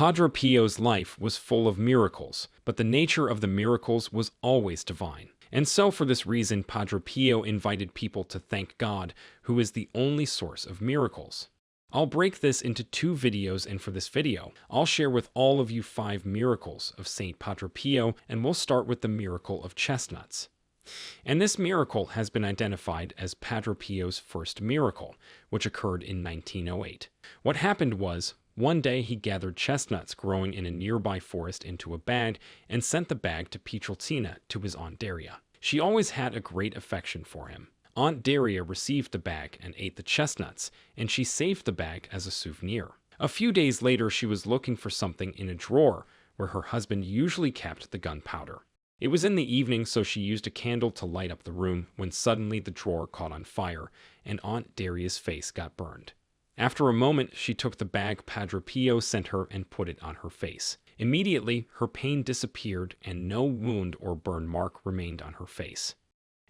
Padre Pio's life was full of miracles, but the nature of the miracles was always divine. And so for this reason, Padre Pio invited people to thank God, who is the only source of miracles. I'll break this into 2 videos, and for this video, I'll share with all of you 5 miracles of Saint Padre Pio, and we'll start with the miracle of chestnuts. And this miracle has been identified as Padre Pio's first miracle, which occurred in 1908. What happened was, one day he gathered chestnuts growing in a nearby forest into a bag and sent the bag to Pietrelcina to his Aunt Daria. She always had a great affection for him. Aunt Daria received the bag and ate the chestnuts, and she saved the bag as a souvenir. A few days later, she was looking for something in a drawer where her husband usually kept the gunpowder. It was in the evening, so she used a candle to light up the room when suddenly the drawer caught on fire, and Aunt Daria's face got burned. After a moment, she took the bag Padre Pio sent her and put it on her face. Immediately, her pain disappeared and no wound or burn mark remained on her face.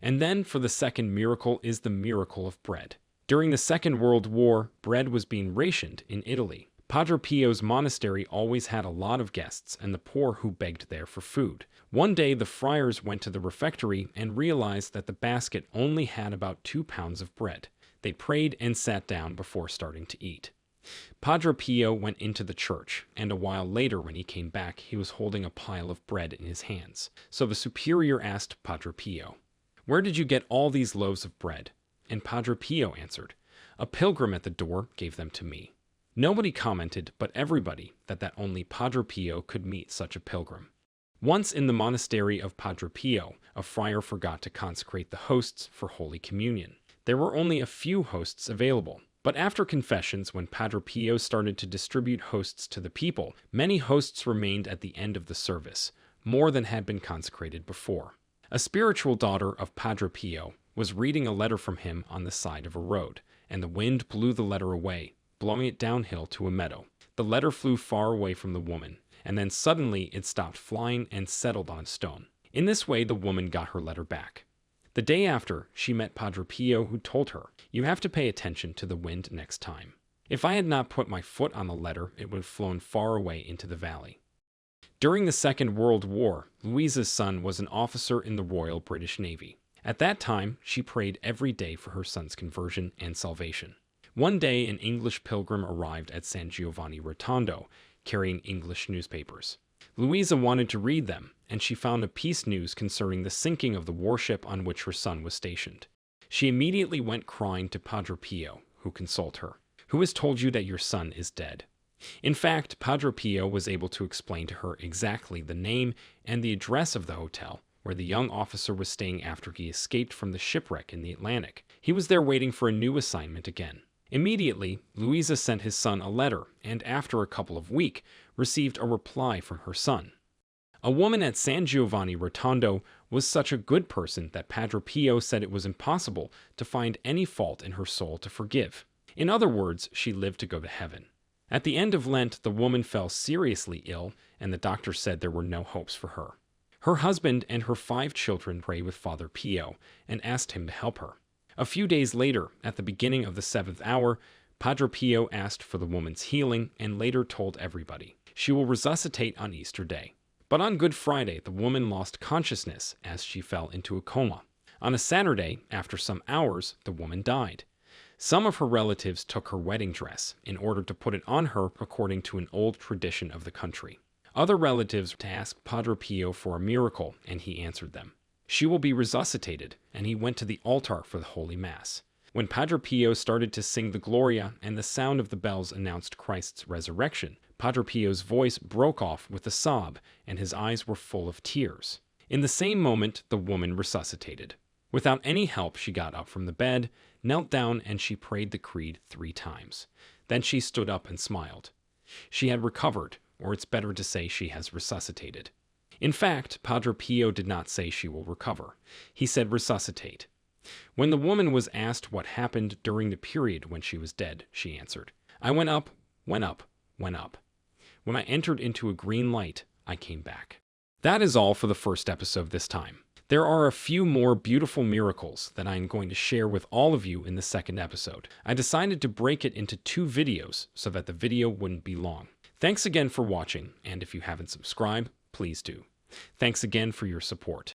And then, for the second miracle, is the miracle of bread. During the Second World War, bread was being rationed in Italy. Padre Pio's monastery always had a lot of guests and the poor who begged there for food. One day, the friars went to the refectory and realized that the basket only had about 2 pounds of bread. They prayed and sat down before starting to eat. Padre Pio went into the church, and a while later when he came back, he was holding a pile of bread in his hands. So the superior asked Padre Pio, "Where did you get all these loaves of bread?" And Padre Pio answered, "A pilgrim at the door gave them to me." Nobody commented, but everybody, that only Padre Pio could meet such a pilgrim. Once in the monastery of Padre Pio, a friar forgot to consecrate the hosts for Holy Communion. There were only a few hosts available. But after confessions, when Padre Pio started to distribute hosts to the people, many hosts remained at the end of the service, more than had been consecrated before. A spiritual daughter of Padre Pio was reading a letter from him on the side of a road, and the wind blew the letter away, blowing it downhill to a meadow. The letter flew far away from the woman, and then suddenly it stopped flying and settled on a stone. In this way, the woman got her letter back. The day after, she met Padre Pio, who told her, "You have to pay attention to the wind next time. If I had not put my foot on the letter, it would have flown far away into the valley." During the Second World War, Louisa's son was an officer in the Royal British Navy. At that time, she prayed every day for her son's conversion and salvation. One day, an English pilgrim arrived at San Giovanni Rotondo, carrying English newspapers. Louisa wanted to read them, and she found a peace news concerning the sinking of the warship on which her son was stationed. She immediately went crying to Padre Pio, who consoled her. "Who has told you that your son is dead?" In fact, Padre Pio was able to explain to her exactly the name and the address of the hotel where the young officer was staying after he escaped from the shipwreck in the Atlantic. He was there waiting for a new assignment again. Immediately, Louisa sent his son a letter, and after a couple of weeks, received a reply from her son. A woman at San Giovanni Rotondo was such a good person that Padre Pio said it was impossible to find any fault in her soul to forgive. In other words, she lived to go to heaven. At the end of Lent, the woman fell seriously ill, and the doctor said there were no hopes for her. Her husband and her 5 children prayed with Father Pio and asked him to help her. A few days later, at the beginning of the 7th hour, Padre Pio asked for the woman's healing and later told everybody, "She will resuscitate on Easter Day." But on Good Friday, the woman lost consciousness as she fell into a coma. On a Saturday, after some hours, the woman died. Some of her relatives took her wedding dress in order to put it on her according to an old tradition of the country. Other relatives asked Padre Pio for a miracle, and he answered them. "She will be resuscitated," and he went to the altar for the Holy Mass. When Padre Pio started to sing the Gloria and the sound of the bells announced Christ's resurrection, Padre Pio's voice broke off with a sob, and his eyes were full of tears. In the same moment, the woman resuscitated. Without any help, she got up from the bed, knelt down, and she prayed the creed 3 times. Then she stood up and smiled. She had recovered, or it's better to say she has resuscitated. In fact, Padre Pio did not say she will recover. He said resuscitate. When the woman was asked what happened during the period when she was dead, she answered, "I went up, went up, went up. When I entered into a green light, I came back." That is all for the first episode this time. There are a few more beautiful miracles that I am going to share with all of you in the second episode. I decided to break it into 2 videos so that the video wouldn't be long. Thanks again for watching, and if you haven't subscribed, please do. Thanks again for your support.